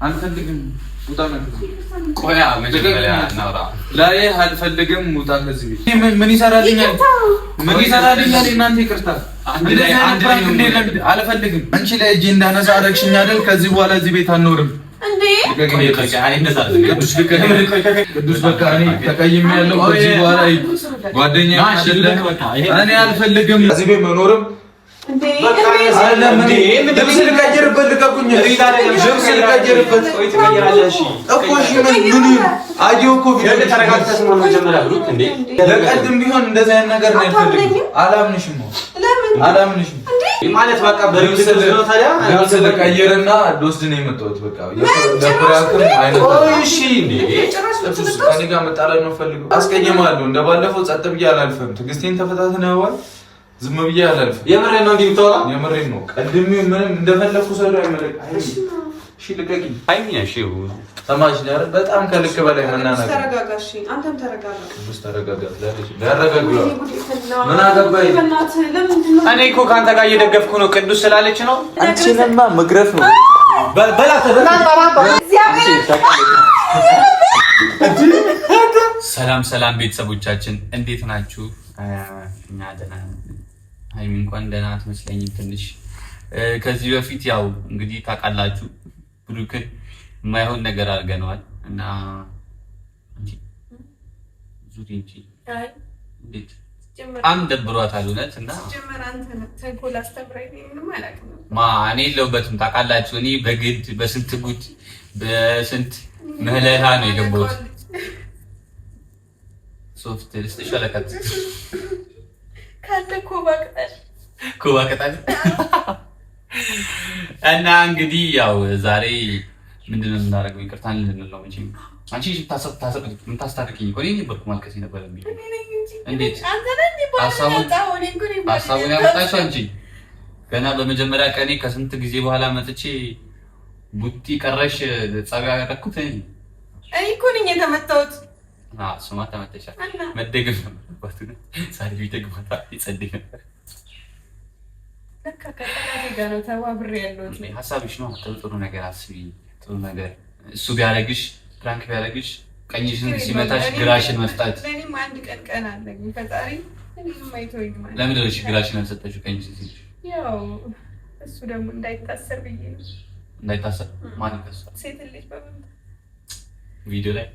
አንፈልግም ውጣ ነው ቆያ መጀመሪያ እናውራ ላይ አልፈልግም ውጣ ከዚህ ቤት ምን ይሰራልኛል እናንተ ይቅርታ አልፈልግም አንቺ ላይ እጄ እንዳነሳ አረግሽኝ አይደል ከዚህ በኋላ እዚህ ቤት አንኖርም እንዴ ቅዱስ በቃ እኔ ተቀይሜያለሁ ከዚህ በኋላ ጓደኛዬ አይደለም እኔ አልፈልግም እዚህ ቤት መኖርም እንዴ አይደለም እንዴ ልብስ ልቀይርበት ልቀቁኝ ልብስ ልቀይርበት ወይ ትቀይራለሽ እኮ እሺ ምን አዲዮ እኮ ቪዲዮ ተረጋግተሽ ነው መጀመሪያ ብሩክ እንዴ ለቀድም ቢሆን እንደዚህ አይነት ነገር ነው ያልፈልግ አላምንሽም አላምንሽም ማለት በቃ በልብስ ነው ታዲያ ልብስ ልቀይርና ልወስድ ነው የመጣሁት በቃ ለፕራክም አይነት እሺ እንዴ ልብስ ከኔ ጋር መጣላት ነው ፈልገው አስቀየማለሁ እንደባለፈው ጸጥ ብዬ አላልፈም ትግስቴን ተፈታተነዋል ዝም ብዬ አላልፍ የምሬን ነው እንዲምታወራ የምሬን ነው ቀድሜ ምንም እንደፈለኩ ሰው አይመለክ እሺ ልቀቂ አይሚያሽ ሰማሽ ነው በጣም ከልክ በላይ መናናቅ ተረጋጋሽ አንተም ተረጋጋ ብዙ ተረጋጋት ለረጋጋ ምን አገባኝ እኔ እኮ ካንተ ጋር እየደገፍኩ ነው ቅዱስ ስላለች ነው አንቺንማ መግረፍ ነው በላተ ሰላም ቤተሰቦቻችን እንዴት ናችሁ እኛ ደህና ነን ሃይሚ እንኳን ደህና አትመስለኝም ትንሽ ከዚህ በፊት ያው እንግዲህ ታውቃላችሁ ብሩክን የማይሆን ነገር አድርገነዋል እና ዙሪንጂ አይ እንዴት አንድ ደብሯታል እውነት እና ጀመር አንተ ተንኮል አስተምረኝ ምንም አላውቅም እኔ የለሁበትም ታውቃላችሁ እኔ በግድ በስንት ጉድ በስንት ምህለላ ነው የገባሁት ሶፍት ልስጥሻለካት ካንተ ኮባ ቅጠል እና እንግዲህ ያው ዛሬ ምንድነው የምናደርገው ይቅርታ እንልነው እንጂ አንቺ ታስታርቂኝ እኮ እኔ ነበርኩ ማልቀስ የነበረብኝ እንዴት አንተ ነህ ሀሳቡን ያመጣችው አንቺ ገና በመጀመሪያ ቀኔ ከስንት ጊዜ በኋላ መጥቼ ቡጢ ቀረሽ ጸባይ ያደረኩት እኔ እኮ ነኝ የተመታሁት ስማ ተመተሻል መደገፍ ነበር ሳሪ ቢደግማታ ይጸድይ ነበር ለካ ከቀላቴ ጋር ነው ተባብሬ ያለሁት ሀሳብሽ ነው ጥሩ ነገር አስቢ ጥሩ ነገር እሱ ቢያረግሽ ፍራንክ ቢያረግሽ ቀኝሽን ሲመታሽ ግራሽን መስጣት ለኔም አንድ ቀን አለኝ ፈጣሪ እኔም አይቶኝ ማለት ለምን ነው ግራሽን አንሰጣችሁ ቀኝሽን ሲልሽ ያው እሱ ደግሞ እንዳይታሰር ብዬ ነው እንዳይታሰር ማን ይታሰር ሴት ልጅ በመምታ ቪዲዮ ላይ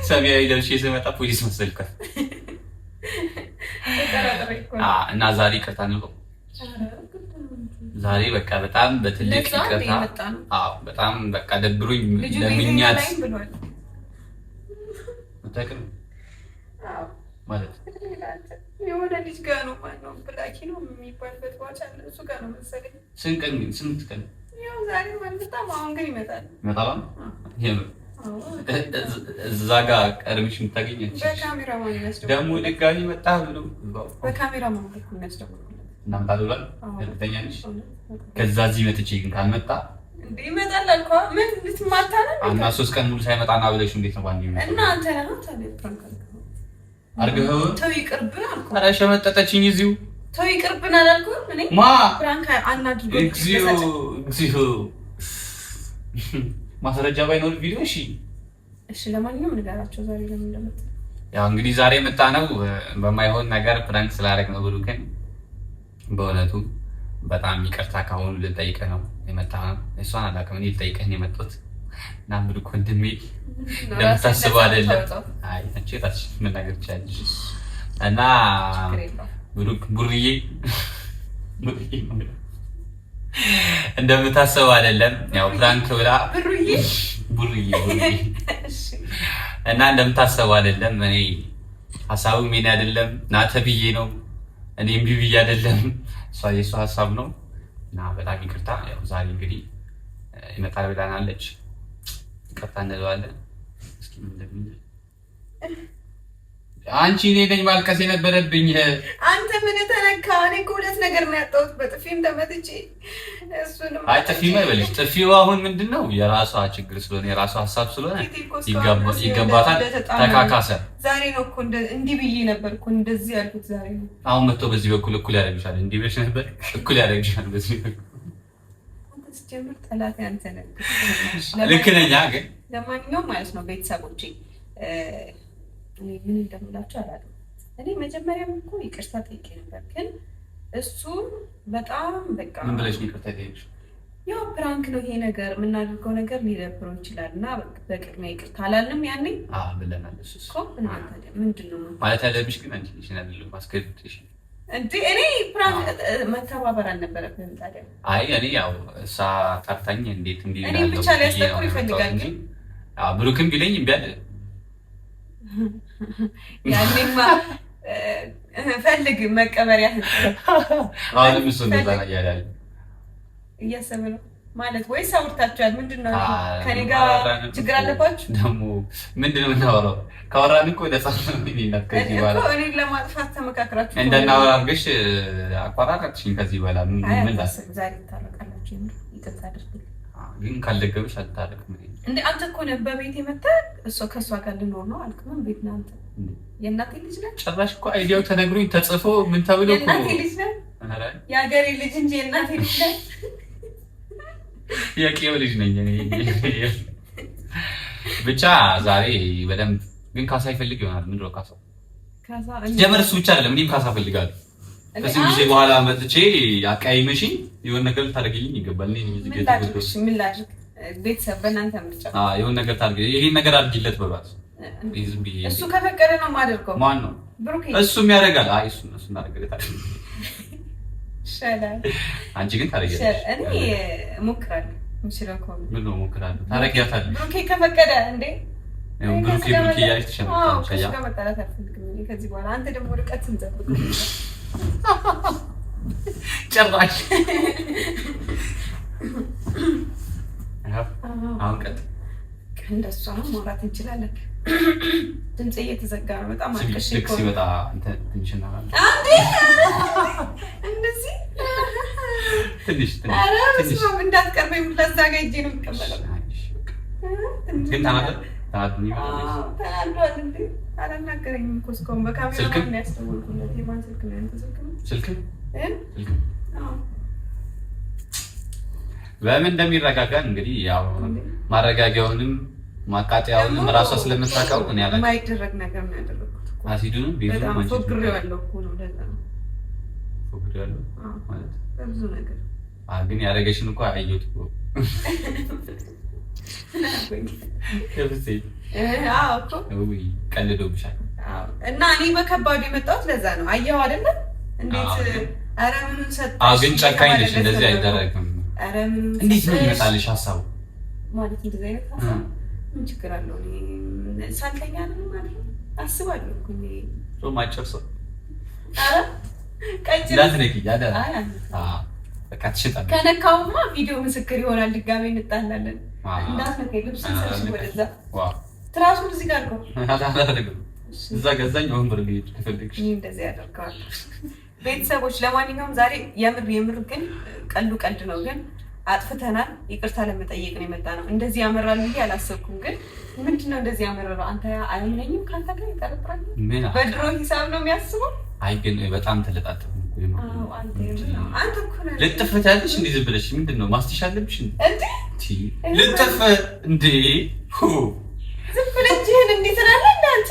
ሰሚያዊ ለብሼ ስመጣ ፖሊስ መሰልኳት እና ዛሬ ይቅርታ ነው ዛሬ በቃ በጣም በትልቅ ይቅርታ በጣም በቃ ደብሮኝ ለምኛት ተከም ማለት የሆነ ልጅ ጋር ነው ማነው ብላኪ ነው የሚባልበት ዋቻ እሱ ጋር ነው መሰለኝ ስንት ቀን ያው ዛሬ ማለት በጣም አሁን ግን ይመጣል እዛ ጋር ቀርምሽ የምታገኛች በካሜራማን ያስደው ደግሞ ድጋሚ መጣ ብሎ በካሜራማን ነው ያስደው እናምጣለን እርግጠኛ ነሽ ከዛ እዚህ መጥቼ ግን ካልመጣ እንዴ ይመጣል አልኳ ምን ልትማታ ነው እና 3 ቀን ሙሉ ሳይመጣና ብለሽ እንዴት ነው ባንዲ እና አንተ ነህ ታዲያ ፕራንክ አርገው ተው ይቅርብና አልኳ አረ ሸመጠጠችኝ እዚሁ ተው ይቅርብና አላልኩ እኔ ማ ፕራንክ አናድርጎ እግዚኦ ማስረጃ ባይኖር ቪዲዮ እሺ ለማንኛውም ንገራቸው ዛሬ ለምን እንደመጣ ያው እንግዲህ ዛሬ መጣ ነው በማይሆን ነገር ፕራንክ ስላደረግ ነው ብሩክን በእውነቱ በጣም ይቅርታ ካሁን ልጠይቀህ ነው የመጣው እሷን አላውቅም እኔ ልጠይቀህ ነው የመጣሁት እና ብሩክ ወንድሜ እንደምታስበው አይደለም አይ አንቺ ታች ምን ነገር ቻለሽ እና ብሩክ ቡርዬ እንደምታስበው አይደለም ያው ፕራንክ ብላ ቡርዬ እና እንደምታስበው አይደለም እኔ ሐሳቡ ምን አይደለም ናተብዬ ነው እኔም ቢብዬ አይደለም እሷ ሐሳብ ነው እና በጣም ይቅርታ ያው ዛሬ እንግዲህ ይመጣል ብላናለች ይቅርታ እንለዋለን እስኪ ምን እንደሚል አንቺ ነኝ ማልቀስ የነበረብኝ አንተ ምን ተነካ እኔ እኮ ሁለት ነገር ነው ያጣሁት በጥፊም ተመትቼ እሱንም አይ ጥፊም አይበልሽ ጥፊው አሁን ምንድነው የራሷ ችግር ስለሆነ የራሷ ሐሳብ ስለሆነ ይገባታል ተካካሰ ዛሬ ነው እኮ እንዲህ ብዬ ነበር እኮ እንደዚህ ያልኩት ዛሬ ነው አሁን መጥቶ በዚህ በኩል እኩል ያደርግሻል እንዲህ ብለሽ ነበር እኩል ያደርግሻል በዚህ በኩል ጀምር ጠላት ያንተ ነህ። ልክ ነኝ ግን ለማንኛውም ማለት ነው ቤተሰቦቼ እኔ ምን እንደምላችሁ አላውቅም። እኔ መጀመሪያም እኮ ይቅርታ ጠይቄ ነበር፣ ግን እሱ በጣም በቃ ምን ብለሽ ይቅርታ ጠይቄሽ? ያው ፕራንክ ነው ይሄ ነገር፣ የምናደርገው ነገር ሊደብረው ይችላል እና በቅድሚያ ይቅርታ አላልንም ያኔ ብለናል። እሱ እኮ ምንድን ነው ማለት ያለብሽ ግን አንቺ ነሽ አይደል? ማስገድድሽ እንዴ? እኔ ፕራንክ መተባበር አልነበረብኝም ታዲያ። አይ እኔ ያው እሷ ጠርታኝ እንዴት እንዴ እኔ ብቻ ሊያስጠቁር ይፈልጋል እንጂ ብሩክም ቢለኝ እምቢ አለ። ያኔማ ፈልግ መቀበሪያ አሁንም እሱ እንደዛ ነው ያያል እያሰበ ነው ማለት ወይስ አውርታችኋል? ምንድን ነው ከኔ ጋር ችግር አለባችሁ? ደግሞ ምንድን ነው የምናወራው? ካወራን እኮ ደሳስ ነው የሚናት ከዚህ በኋላ እኮ እኔ ለማጥፋት ተመካክራችሁ እንደናወራ አድርገሽ አቋራራችኝ። ከዚህ በኋላ ምን ላስብ? ዛሬ ታረቃላችሁ ይቅርታ አድርጉልኝ። ግን ካልደገምሽ አልታረቅም እንዴ? አንተ እኮ ነህ በቤቴ መተህ እሷ ከእሷ ጋር ልኖር ነው አልክ። ምን ቤት ነህ አንተ? የእናቴ ልጅ ነህ? ጭራሽ እኮ አይዲያው ተነግሮኝ ተጽፎ ምን ተብሎ እኮ የእናቴ ልጅ ነህ? የሀገሬ ልጅ እንጂ የእናቴ ልጅ ነህ? የቄው ልጅ ነኝ እኔ። ብቻ ዛሬ በደንብ ግን ካሳ ይፈልግ ይሆናል። ምንድን ነው ካሳ? ጀመር እሱ ብቻ አይደለም እኔም ካሳ እፈልጋለሁ። ከዚህ ጊዜ በኋላ መጥቼ አቃይመሽኝ የሆነ ነገር ታደርግልኝ ይገባል። ምን ላድርግ? ቤተሰብ በእናንተ ምርጫ የሆነ ነገር ታደርግ፣ ይሄን ነገር አድርጊለት በሏት። እሱ ከፈቀደ ነው የማደርገው። ማን ነው? ብሩክ። እሱም ያደርጋል። አይ እሱ እናደርግለታለን። አንቺ ግን ታደርጊያለሽ። እኔ እሞክራለሁ። ምሽለው ከሆነ ምን ነው እሞክራለሁ? ታደርጊያታለሽ። ብሩክ ከፈቀደ እንዴ? ብሩክ እያለች ተሸመጣች። ከእሱ ጋር መጣላት አልፈልግም ከዚህ በኋላ። አንተ ደግሞ ርቀት እንጠብቅ ጭራሽ። አሁን እንደሷ ማውራት እንችላለን። ድምጽ እየተዘጋ ነው። በጣም አልቀሽ ልክ ሲመጣ ትንሽ እናወራለን። እንደዚህ ትንሽ ኧረ በስመ አብ እንዳትቀርበኝ ለዛ ጋር ሂጅ ነው የምቀበለው። ግን ተናዷል እንዴ? አላናገረኝም እኮ እስካሁን። በካሜራ ነው ያስተውልኩለት። የማን ስልክ ነው? ያንተ ስልክ ነው? ስልክ በምን እንደሚረጋጋ እንግዲህ ያው ማረጋጊያውንም ማቃጠያውንም ራሷ ስለምታውቀው እኔ ያለ የማይደረግ ነገር ነው ያደረኩት። አሲዱንም በጣም ፎግሬዋለሁ እኮ ነው። ለዛ ነው ፎግሬዋለሁ ማለት ብዙ ነገር ግን ያደረገሽን እኮ አየሁት እኮ ቀልዶብሻል። እና እኔ በከባዱ የመጣሁት ለዛ ነው። አየኸው አይደለ? እንዴት ኧረ ምኑን ሰጠሽ? ግን ጨካኝ ነሽ። እንደዚህ አይደረግም። ኧረ ምኑን እንዴት ነው ይመጣልሽ ሀሳቡ? ማለት እንደዚህ አይነት ሀሳብ ምን ችግር አለው? ሳልተኛ ነው ማለት አስባለሁ እኮ እኔ ማጨር ሰው ኧረ ቀጭን እንዳትነኪ ያለ በቃ ትሽጣለሽ። ከነካውማ ቪዲዮ ምስክር ይሆናል። ድጋሜ እንጣላለን። እንዳትነካኝ። ልብስን ሰብስብ ወደዛ። ትራሱን እዚህ ጋር ነው እዛ ገዛኝ። አሁን ብር ልሄድ ከፈለግሽ እንደዚህ ያደርገዋል። ቤተሰቦች ለማንኛውም ዛሬ የምር ግን ቀልድ ነው። ግን አጥፍተናል። ይቅርታ ለመጠየቅ ነው የመጣ ነው። እንደዚህ ያመራል ብዬ አላሰብኩም። ግን ምንድነው እንደዚህ ያመራው? አንተ አይመኝም? ካንተ ጋር ይጠረጥራል። በድሮ ሂሳብ ነው የሚያስበው። አይ ግን በጣም ተለጣጥፍ ነው። አንተ እኮ ነህ ልጥፍ ታያለሽ። እንዴ ዝም ብለሽ ምንድነው ማስቲሽ አለብሽ እንዴ? ልጥፍ እንዴ ዝም ብለህ እጅህን እንዴት ትላለህ? እናንተ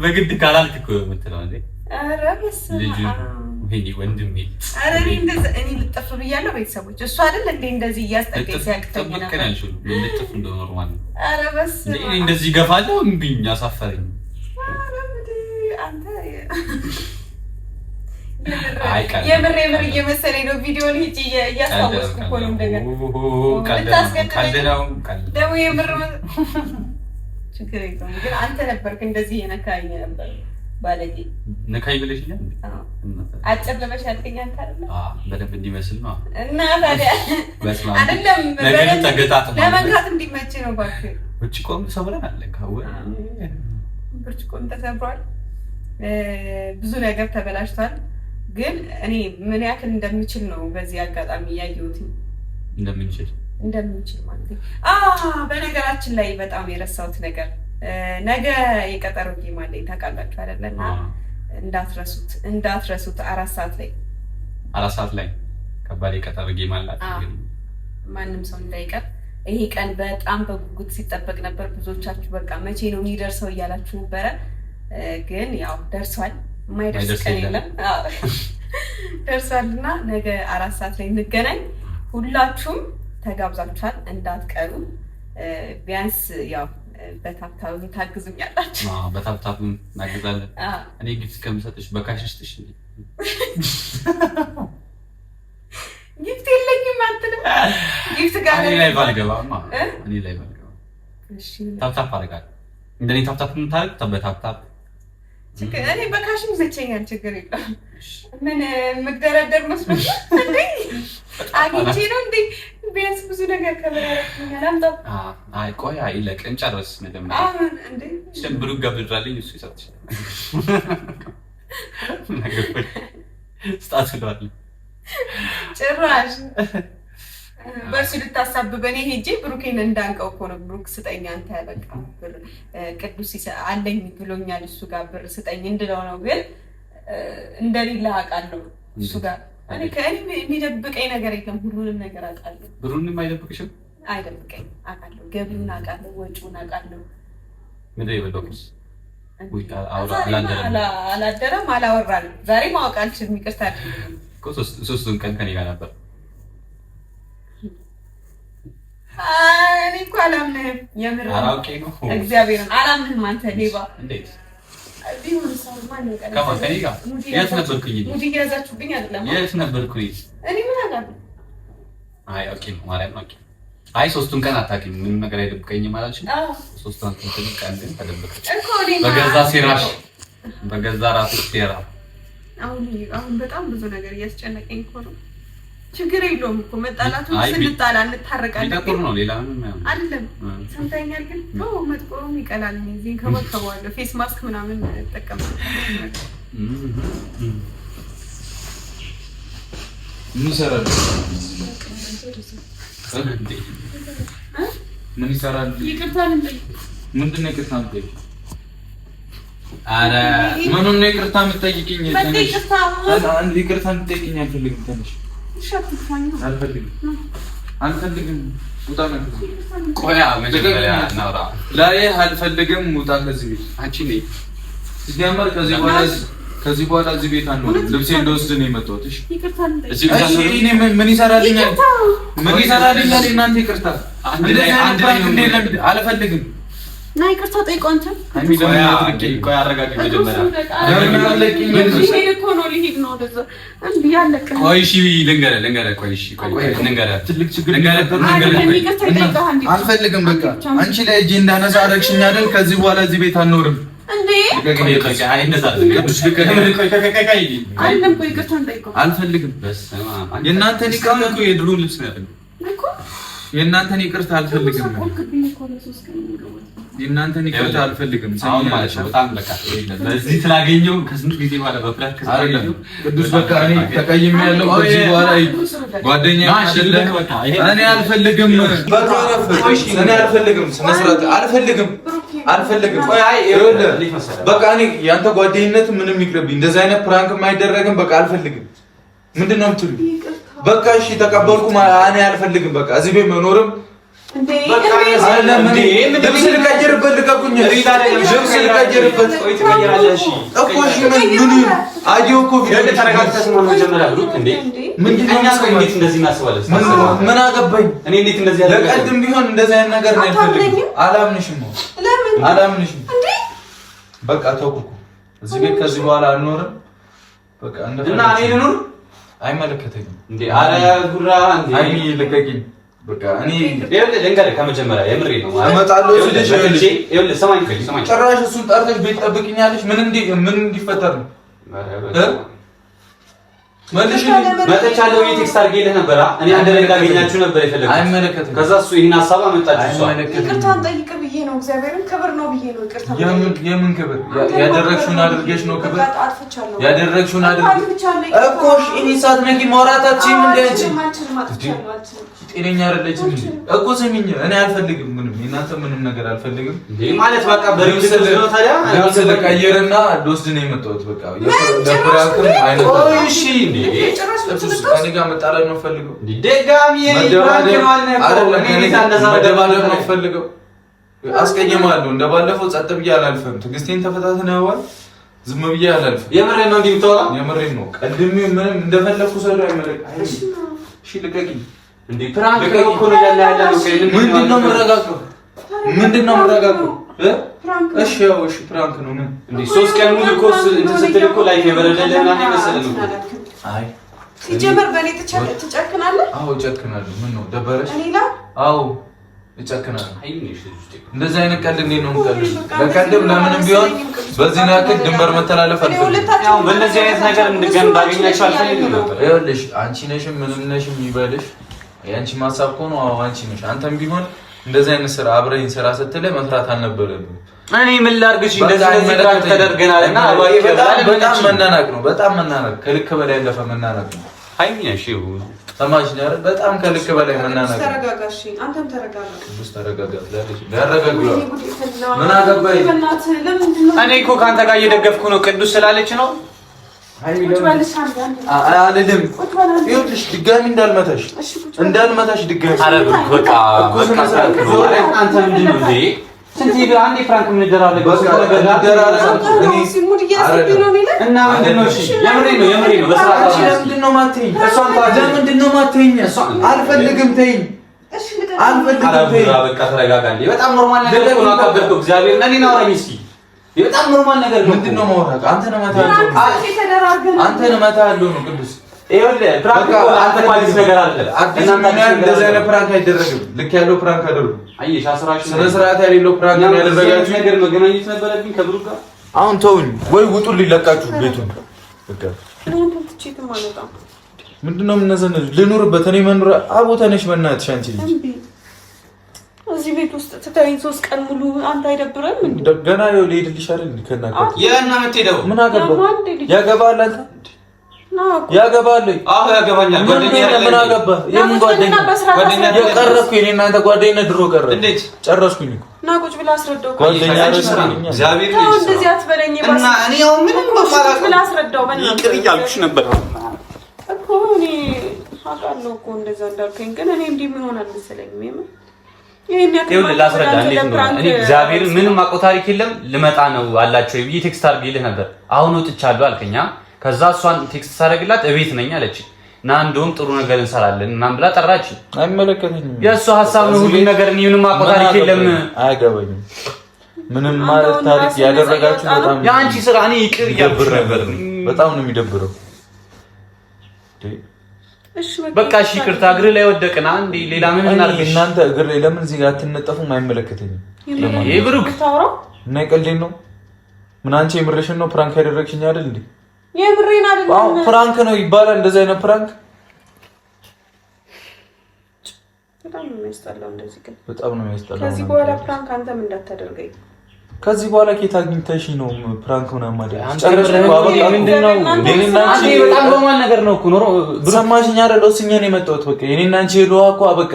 በግድ ካላልክ እኮ የምትለው እንዴ? ኧረ በስመ አብ ወይኔ ወንድሜ። ኧረ እኔ ልጥፍ ብያለሁ። ቤተሰቦች እሱ አይደል እንዴ እንደዚህ እያስጠቀኝ ሲያቅተኝ ነው። ልጥፍ እንደው ኖርማል ነው። ኧረ በስመ አብ እንደዚህ ገፋለሁ። እምቢኝ አሳፈረኝ። ኧረ አንተ የምር እየመሰለኝ ነው። ቪዲዮን ሂጂ እያስታወስኩ እኮ ነው። እንደገና ደግሞ የምር ችግር የለውም። ግን አንተ ነበርክ እንደዚህ የነካኝ ነበር። ባለጌ ነካኝ ብለሽኛል። አጭር ለበሽ ያልከኝ አንተ አይደለ? በደንብ እንዲመስል ነው። እና ታዲያ አይደለም ለመንካት እንዲመች ነው። እባክህ ብርጭቆም ሰብረናል። ብርጭቆም ተሰብሯል። ብዙ ነገር ተበላሽቷል። ግን እኔ ምን ያክል እንደምችል ነው በዚህ አጋጣሚ ያየሁት። እንደምንችል ማለት ነው። በነገራችን ላይ በጣም የረሳሁት ነገር ነገ የቀጠሮ ጌም አለኝ ታውቃላችሁ አይደለ? እና እንዳትረሱት 4 ሰዓት ላይ ከባድ የቀጠሮ ጌም አላት። ማንም ሰው እንዳይቀር። ይሄ ቀን በጣም በጉጉት ሲጠበቅ ነበር። ብዙዎቻችሁ በቃ መቼ ነው የሚደርሰው እያላችሁ ነበረ። ግን ያው ደርሷል። የማይደርስ ቀን የለም። ደርሷልና ነገ 4 ሰዓት ላይ እንገናኝ። ሁላችሁም ተጋብዛችኋል፣ እንዳትቀሩ። ቢያንስ ያው በታብታቡ ታግዙኛላችሁ። በታብታቡ እናግዛለን። እኔ ጊፍት ከምሰጥሽ በካሽ ልስጥሽ እንዴ? ጊፍት የለኝም አትልም። ጊፍት ጋር እኔ ላይ ባልገባማ እኔ ላይ ባልገባ እሺ፣ ታብታብ አደርጋለሁ። እንደኔ ታብታብ የምታደርግ በታብታብ እኔ በካሽም ዘቸኛል። ችግር የለም። ምን መግደረደር መስሎሽ እንዴ? አግኝቼ ነው እንዴ? ቢያንስ ብዙ ነገር ከመረረኛል። አምጣው። አይ ቆይ አይለቅ እንጨርስ። መጀመሪያ እንዴ ብሩ ገብድራልኝ እሱ ይሰጥሽ ስጣት ስለዋል ጭራሽ በርሱ ልታሳብበኔ ሄጄ ብሩኬን እንዳንቀው እኮ ነው። ብሩክ ስጠኝ አንተ በቃ ብር ቅዱስ አለኝ ብሎኛል እሱ ጋር ብር ስጠኝ እንድለው ነው። ግን እንደሌላ አውቃለሁ እሱ ጋር እኔ ከእኔ የሚደብቀኝ ነገር የለም። ሁሉንም ነገር አውቃለሁ። ብሩንም አይደብቅሽም? አይደብቀኝ አውቃለሁ። ገቢውን አውቃለሁ፣ ወጪውን አውቃለሁ። ምንድን የበለውስ አላደረም አላወራንም። ዛሬ ማወቅ አልችልም። ይቅርታ አድርግልኝ እኮ ሶስቱን ቀን ከኔ ጋር ነበር። እኔ እኮ አላምንህም። የምር አራውቄ ነው እግዚአብሔርን አላምንህም። አንተ ሌባ እንዴት ቢሆን ሰው ማን ነው? ከኔ ጋር የት ነበርኩኝ? ሙዲ ያዛችሁብኝ አይደለም? የት ነበርኩኝ? እኔ ምን አላውቅም። አይ ኦኬ ነው ማርያም ኦኬ። አይ ሶስቱን ቀን አታውቂም። ምንም ነገር አይደብቀኝም አላልሽም? ሶስቱን ቀን ግን ተደብቀሽ በገዛ ሴራሽ በገዛ ራስሽ ሴራ። አሁን በጣም ብዙ ነገር እያስጨነቀኝ እኮ ነው። ችግር የለውም እኮ መጣላቱ ስንጣላ እንታረቃለን። ቢጠቁር ነው ሌላ ምንም አይደለም። ሰምተኛል። ግን ነው መጥቆሩም ይቀላል። እዚህ ከመከዋለሁ ፌስ ማስክ ምናምን ተጠቀምኩ። ምን ይሰራል? ምን ይሰራል? ይቅርታ ልንጠይቅ። ምንድን ነው ይቅርታ የምትጠይቂኝ? ኧረ ምኑን ነው ይቅርታ የምትጠይቂኝ? ይቅርታ የምትጠይቂኝ አልፈልግም። ትንሽ አልፈልግም። ውጣ ነው። ቆያ መጀመሪያ እናውራ። ላይ አልፈልግም። ውጣ ከዚህ ቤት። አንቺ ነኝ ሲጀመር ከዚህ በኋላ እዚህ ቤት አንሆንም። ልብሴ እንደወስድ ነው የመጣሁት። እሺ እሺ። እኔ ምን ይሰራልኛል? ምን ይሰራልኛል? እናንተ ይቅርታ አልፈልግም። ና ይቅርታ ጠይቀው። አንተ ቆይ አረጋግጥ መጀመሪያ። ቆይ እሺ ልንገርህ። ቆይ እሺ ልንገርህ። ትልቅ ችግር አልፈልግም። በቃ አንቺ ላይ እጄ እንዳነሳ አደረግሽኝ አይደል? ከዚህ በኋላ እዚህ ቤት አንኖርም። እንዴ አልፈልግም። የእናንተን ይቅርታ እኮ የድሮውን ልብስ ነው ያደረገው። የእናንተን ይቅርታ አልፈልግም። የእናንተን ይቅርታ አልፈልግም። አሁን ማለት ነው በጣም በቃ ለዚህ ስላገኘው ከስንት ጊዜ በኋላ በፍላት አይደለም ቅዱስ በቃ እኔ ተቀይሜያለሁ። ከዚህ በኋላ ጓደኛዬ አይደለም። እኔ አልፈልግም። በቃ እኔ አልፈልግም። ስነ ስርዓት አልፈልግም። ቆይ አይ በቃ እኔ ያንተ ጓደኝነት ምንም ይቅርብኝ። እንደዚህ አይነት ፕራንክ የማይደረግም። በቃ አልፈልግም። ምንድነው የምትሉኝ? በቃ እሺ ተቀበልኩ። እኔ አልፈልግም። በቃ እዚህ ቤት መኖርም ልብስ ልቀይርበት ልቀቁኝ። ልብስ ልቀይርበት እኮ እሺ። ምን አየሁ እኮ ምን አገባኝ። ለቀልድም ቢሆን እንደዚህ አይነት ነገር ነው አይፈልግም። አላምንሽም። በቃ ተውኩ እኮ እዚህ ቤት ከዚህ በኋላ አልኖርም። በቃ እና እኔ ልኖር አይመለከተኝም። እንዴ አረ ጉራ እንዴ አይሚ ልቀቂኝ። በቃ እኔ ልንገርህ ከመጀመሪያ የምሬ ነው አመጣለሁ ስለሽ ይኸውልህ ሰማኝ። ጭራሽ እሱን ጠርተሽ ቤት ጠብቅኛለሽ። ምን እንዲፈጠር ነው? መጥቻለሁ። ቴክስት አድርጌልህ ነበር። እኔ አንድ ላይ እንዳገኛችሁ ነበር የፈለኩት። አይመለከትም። ከዛ እሱ ይሄን ሐሳብ አመጣችሁ። ይቅርታ ጠይቅ ብዬ ነው። እግዚአብሔርን ክብር ነው ብዬ ነው። ይቅርታ የምን ክብር? ያደረግሽውን አድርገሽ ነው ክብር? ያደረግሽውን አድርገሽ እኮ እኔ ሳትነቂ ማውራታችን እንደዚህ ጤነኛ አይደለችም እኮ። ስሚኝ እኔ አልፈልግም። ምንም እናንተ ምንም ነገር አልፈልግም ማለት በቃ በሪውስ ነው። ታዲያ ልብስ ልቀይርና ልወስድ ነው የመጣሁት። በቃ ለፕራንክም አይነት እሺ እንዴ ከእኔ ጋር መጣላት ነው ፈልገው ደጋሚ መደባደብ ነው ፈልገው አስቀየማለሁ። እንደባለፈው ጸጥ ብዬ አላልፍም። ትዕግስቴን ተፈታትነዋል። ዝም ብዬ አላልፍም። የምሬን ነው እንዲምታወራ የምሬን ነው። ቀድሜ ምንም እንደፈለኩ ሰው አይመለክ። እሺ ልቀቂኝ እንዴ! ፕራንክ ነው እኮ ነው ያለው። ምንድነው መረጋጋው? ምንድነው መረጋጋው? እሺ ያው እሺ ፕራንክ ነው። ምን እንዴ 3 ቀን ሙሉ ኮርስ እንትን ስትል እኮ ላይ የበረደለና ነው መሰለኝ። አይ ሲጀመር በኔ ትጨክናለህ? አዎ እጨክናለሁ። ምን ነው ደበረሽ? እኔ ላይ አዎ እጨክናለሁ። እንደዚህ አይነት ቀልድ እንዴት ነው የምቀልድ? ለቀልድም ለምንም ቢሆን በዚህ ነው ያክል ድንበር መተላለፍ አልፈልግም። ያው በእነዚህ አይነት ነገር እንድገም ባገኛችሁ አልፈልግም ነበር። ይኸውልሽ አንቺ ነሽም ምንም ነሽም ይበልሽ ያንቺ ማሳብ ሆኖ አዎ አንቺ ነሽ። አንተም ቢሆን እንደዚህ አይነት ስራ አብረኝ ስራ ስትለኝ መስራት አልነበረብኝም። እኔ ምን ላድርግሽ? እንደዚህ ነገር ተደርገናልና በጣም መናናቅ ነው። በጣም መናናቅ ከልክ በላይ ያለፈ መናናቅ ነው። አይኛሽ ሰማሽ ነው። በጣም ከልክ በላይ መናናቅ። ተረጋጋሽ። አንተም ተረጋጋ። ብዙ ተረጋጋ። ያረጋጋ ምን አገባኝ? እኔ እኮ ካንተ ጋር እየደገፍኩ ነው። ቅዱስ ስላለች ነው። አልልም። ይኸውልሽ ድጋሚ እንዳልመታሽ ድጋሚ አረብ በቃ አንተ ምንድን ነው እንዴ? ስንት ይብራ አንዴ ፍራንክ ምን ደራረገ እና ምንድን ነው? እሺ የምሬን ነው። በስርዓት ለምንድን ነው ማትይኝ? ለምንድን ነው ማትይኝ? አልፈልግም ተይኝ። አልፈልግም ተይኝ። በቃ ተረጋጋ እንዴ። በጣም ኖርማል ነገር ነው። አካበድከው እግዚአብሔር እና እኔን አውራኝ እስኪ። በጣም ኖርማል ነገር ነው። ምንድን ነው ማውራት? አንተ ነህ መታለሁ ነው ቅዱስ። ይኸውልህ ፕራንክ አንተ ማለት ነገር አይደለም። እንደዚህ አይነት ፕራንክ አይደረግም። ልክ ያለው ፕራንክ አደረጉ። አየሽ አስራሽ ስነ ስርዓት ያለው ፕራንክ ያደረጋችሁ ነገር መገናኘት ነበረብኝ ከብሩክ ጋር። አሁን ተውኝ ወይ ውጡልኝ፣ ሊለቃችሁ ቤቱን በቃ ምንድነው የምነዘነው? ልኑርበት እኔ መኖር አቦታ ነሽ። በእናትሽ አንቺ ልጅ እዚህ ቤት ውስጥ ትተኸኝ 3 ቀን ሙሉ አንተ አይደብረም እንዴ? ገና ይኸው ልሄድልሽ አይደል? ከናከ የእና የምትሄደው ምን አገባ? ያገባል አንተ ያገባል። አዎ ያገባኛል። ጓደኛዬ ምን አገባ? የምን ጓደኛ? የቀረኩ የኔ እናንተ ጓደኛ ድሮ ቀረ። እንዴት ጨረስኩኝ እኮ እና ቁጭ ብላ አስረዳው። ጓደኛ እግዚአብሔር ነው እንደዚህ አትበለኝ። እና እኔ ያው ምንም ቁጭ ብላ አስረዳው። በእናትህ ይቅር እያልኩሽ ነበር እኮ እኔ አውቃለሁ እኮ እንደዛ እንዳልከኝ፣ ግን እኔ እንዲህ ምን ሆነ አልመሰለኝም። ይኸውልህ ላስረዳ እንዴት ነው። እኔ እግዚአብሔርን ምንም አውቀው ታሪክ የለም። ልመጣ ነው አላቸው ብዬ ቴክስት አድርጌልህ ነበር። አሁን ወጥቻለሁ አልከኛ። ከዛ እሷን ቴክስት ሳደርግላት እቤት ነኝ አለች። እና እንደውም ጥሩ ነገር እንሰራለን ምናምን ብላ ጠራች። አይመለከተኝም። የእሷ ሀሳብ ነው ሁሉ ነገር። እኔ ምንም አውቀው ታሪክ የለም። አያገባኝም። ምንም ማለት ታሪክ ያደረጋችሁ በጣም የአንቺ ስራ። እኔ ይቅር እያልኩሽ ነበር። በጣም ነው የሚደብረው። በቃ እሺ ይቅርታ። እግር ላይ ወደቅና እንዴ ሌላ ምን እናርግሽ? እናንተ እግር ላይ ለምን እዚህ ጋር አትነጠፉም? አይመለከተኝም። ይሄ ብሩክ ታውራ እና ቀልዴን ነው። ምን አንቺ የምርሽን ነው? ፕራንክ ያደረግሽኝ አይደል እንዴ? የምሬን አይደለም። አዎ ፕራንክ ነው ይባላል። እንደዚህ አይነት ፕራንክ በጣም ነው የሚያስጠላው። እንደዚህ ግን በጣም ነው የሚያስጠላው። ከዚህ በኋላ ፕራንክ አንተም እንዳታደርገኝ። ከዚህ በኋላ ኬት አግኝተሽ ነው ፕራንክ ምናምን ማለት? ምንድነው? አንቺ በጣም ኖርማል ነገር ነው እኮ ኖሮ ሰማሽኝ አይደል? ወስኜ ነው የመጣሁት። በቃ የኔና አንቺ ሄዶ እኮ አበቃ።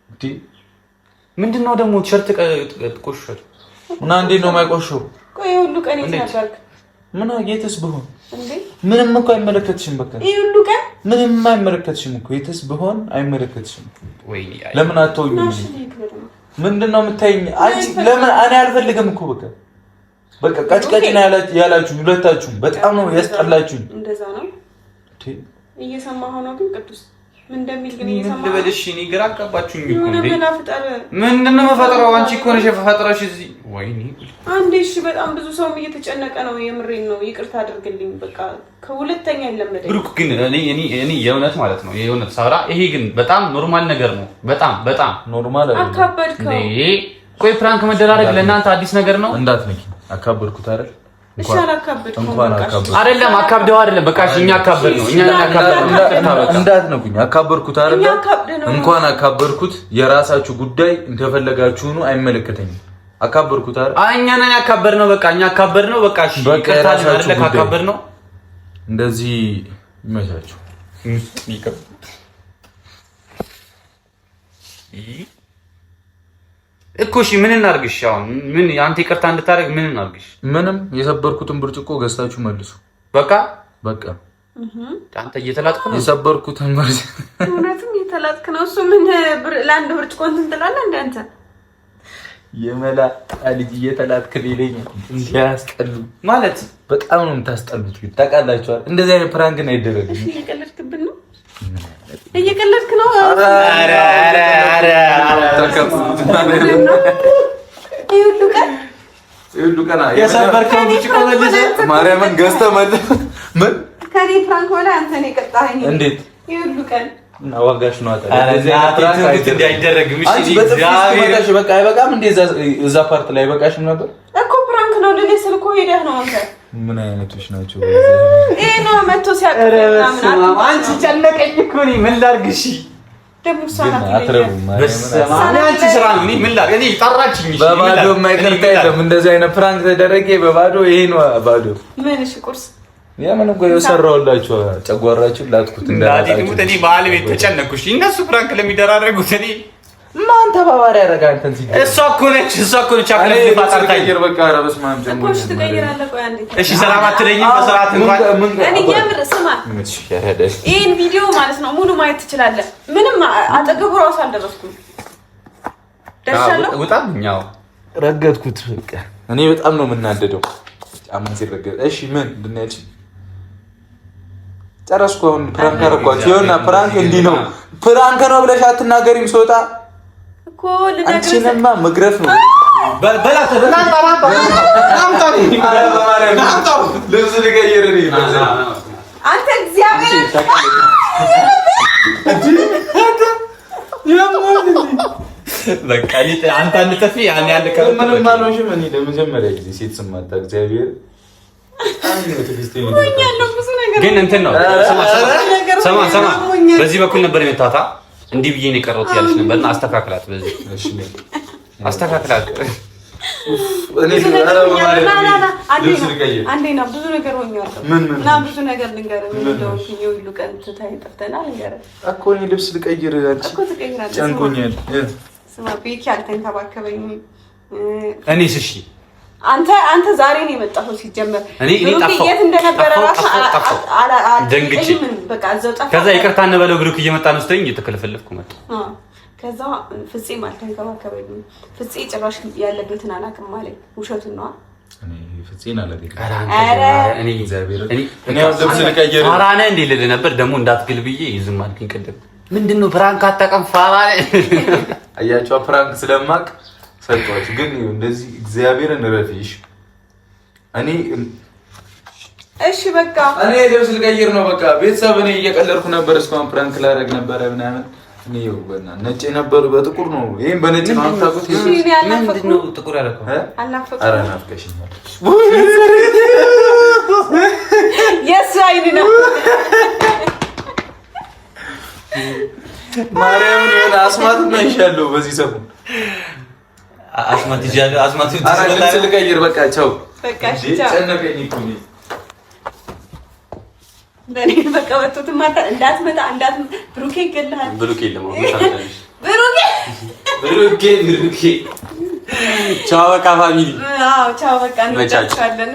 እንዴ ምንድነው ደግሞ ቲሸርት ቆሽሿል እና እንዴት ነው የማይቆሽው? ቆይ ሁሉ ቀን ይተናገርክ ምን አጌተስ ብሆን እንዴ? ምንም እኮ አይመለከትሽም። በቃ ይሄ ሁሉ ቀን ምንም አይመለከትሽም እኮ የትስ ብሆን አይመለከትሽም። ወይ ለምን አትወኝም? ምንድነው የምታይኝ? አንቺ ለምን እኔ አልፈልግም እኮ በቃ ቀጭቀጭ ነው ያላችሁ ሁለታችሁም። በጣም ነው ያስጠላችሁኝ። እንደዛ ነው እየሰማሁ ነው። ግን ቅዱስ ምን እንደሚል ግን እየሰማሁ ልበልሽ። እኔ ግራ አጋባችሁኝ እኮ እንዴ። ምንድን ነው የምፈጥረው? አንቺ እኮ ነሽ የፈጠረሽ እዚህ። ወይኔ አንዴ እሺ፣ በጣም ብዙ ሰውም እየተጨነቀ ነው። የምሬን ነው። ይቅርታ አድርግልኝ። በቃ ከሁለተኛ አይለመደኝ። ብሩክ ግን እኔ የእውነት ማለት ነው የእውነት ሳውራ፣ ይሄ ግን በጣም ኖርማል ነገር ነው። በጣም ኖርማል አይደል? አካበድከው። ቆይ ፕራንክ መደራረግ ለእናንተ አዲስ ነገር ነው? እንዳትነኪ። አካበድኩት አይደል? እሺ አላካበድኩም። አይደለም አካብደው አይደለም። በቃ እኛ አካበድ ነው። እኛ እንዳትነኩኝ። አካበድኩት አይደል? እንኳን አካበድኩት። የራሳችሁ ጉዳይ እንደፈለጋችሁ ነው። አይመለከተኝም። አካበድኩት አይደል? እኛ ነን ያካበድ ነው። በቃ እኛ አካበድ ነው። በቃ እሺ ይቅርታ አይደለም ካካበድ ነው። እንደዚህ ይመቻችሁ። እኮ እሺ ምን እናርግሽ? አሁን ምን አንተ ይቅርታ እንድታረግ ምን እናርግሽ? ምንም የሰበርኩትን ብርጭቆ ገዝታችሁ መልሱ። በቃ አንተ እየተላጥክ ነው የሰበርኩት ማለት እውነትም እየተላጥክ ነው። እሱ ምን ለአንድ ብርጭቆ እንትን ትላለህ እንደ አንተ የመላ ልጅ እየተላጥክ ይለኛል። እንዲያስጠሉ ማለት በጣም ነው የምታስጠሉት። ታውቃላችሁ እንደዚህ አይነት ፕራንክ ነው አይደረግም። እየቀለድክብን ነው እየቀለድክ ነው። ኧረ ይሁሉ ቀን የሰበርከው ብርጭቆ መልሰህ ማርያምን ገዝተህ መልሰህ ምን ከኔ ፕራንክ በላይ አንተ ነው የቀጣኸኝ። እንዴት ይሁሉ ቀን እና ዋጋሽ ነው አታ አይደረግም። እሺ በቃ አይበቃም እንዴ? እዛ ፓርት ላይ አይበቃሽም ነበር እኮ ፕራንክ ነው ልልህ ስል እኮ ሄደህ ነው አንተ። ምን አይነቶች ናቸው? ይሄ ነው መጥቶ ሲያቀርብና አንቺ ጨነቀኝ እኮ እኔ ምን ላድርግ? እሺ ደግሞ ሳናት አንቺ ስራ ነው። እኔ ምን ላድርግ? እኔ ጠራችኝ። በባዶ የማይቀርታ የለም። እንደዚህ አይነት ፕራንክ ተደረገ በባዶ። ይሄ ነው ባዶ። ምን እሺ ቁርስ የምን እኮ የሰራሁላችሁ ጨጓራችሁ ላጥኩት እንዳላችሁ እኔ ባለቤት ተጨነቅኩሽ። እነሱ ፕራንክ ለሚደራረጉት እኔ ማን ተባባሪ ያደርጋ አንተን ሲል እሷ እኮ ነች አክለ ፋጣርታኝ በቃ ረበስ ማን ጀምሮ እኮ እሺ ትቀይራለህ። ቆይ አንዴ እሺ ሰላም አትለኝም? በሰዓት እንኳን እኔ የምር ስማ፣ ይሄን ቪዲዮ ማለት ነው ሙሉ ማየት ትችላለህ። ምንም አጠገቡ ራሱ አልደረስኩም። ደርሻለሁ። ውጣኛው ረገጥኩት። በቃ እኔ በጣም ነው የምናደደው ጫማ ሲረገጥ። እሺ ምን እንድናያች ጨረስኩ። አሁን ፕራንክ አደረኳችሁ። ይኸውና ፕራንክ እንዲህ ነው። ፕራንክ ነው ብለሽ አትናገሪም። ስወጣ እኮ ልነግርህ አንቺንማ መግረፍ ነው። በላት ልብስ ልቀይር አንተ እግዚአብሔር በቃ አንተ አንተፊ ያን ያለ ምንም አልሆንሽም። እኔ ለመጀመሪያ ጊዜ ሴት ስማታ እግዚአብሔር ግን እንትን ነው። ሰማ በዚህ በኩል ነበር የመታታ እንዲህ ብዬ ነው የቀረሁት ያለች ነበርና አስተካክላት። በዚህ እሺ አስተካክላት። አንዴና ብዙ ነገር ሆኛለሁ እና ብዙ ነገር ልንገርህ። ምን እንደሆንኩኝ ሁሉ ቀን ትታይ ጠፍተናል። ልንገርህ እኮ እኔ ልብስ ልቀይር አንቺ እኮ ትቀይራለህ። ጨንቆኛል። ስማ ቤኪ አልተንከባከበኝም። እኔስ እሺ አንተ ዛሬ ነው የመጣኸው። ሲጀመር እኔ ጠፋሁ። የት እንደነበረ ራሱ ደንግጬ በቃ እዛው ጠፋሁ። ከዛ ይቅርታ እንበለው ብሩክ እየመጣ ነው ስትለኝ እየተከለፈለፍኩ መጣ። ከዛ ፍፄም አልተንከባከበኝም። ፍፄ ጭራሽ ያለበትን አላውቅም አለኝ። ውሸቱን ነው። እኔ ፍፄን አላውቅም። እኔ ልብስ ልቀይር ፋራነ እንዴ ልልህ ነበር ደግሞ እንዳትግል ብዬ ዝም አልኩኝ። ቅድም ምንድነው ፕራንክ አታውቅም ፋራነ አያቸው ፕራንክ ስለማቅ ሰጥቷች ግን እንደዚህ እግዚአብሔርን ረፍሽ። እኔ እሺ በቃ እኔ ልብስ ልቀይር ነው በቃ። ቤተሰብ እኔ እየቀለድኩ ነበር። እስካሁን ፕራንክ ላደርግ ነበር ምናምን። እኔ ይወና ነጭ ነበር በጥቁር ነው። ይሄን በነጭ ነው አታውቁት? ምንድነው ጥቁር ያደረገው? አናፈቀው። ኧረ ናፍቀሽኛል። የስ አይን ነው ማርያምን የሆነ አስማት ነው ይሻለው በዚህ ሰሞን አስማት ይያለው አስማት ልቀይር በቃ ቻው። በቃ ቻው። ጨነቀኝ እኮ ነው ለኔ በቃ ወጥቶ ማታ እንዳትመጣ ብሩኬ ይገላል። ብሩኬ ለማውጣት ብሩኬ ቻው በቃ ፋሚሊ። ቻው በቃ እንጫወታለን።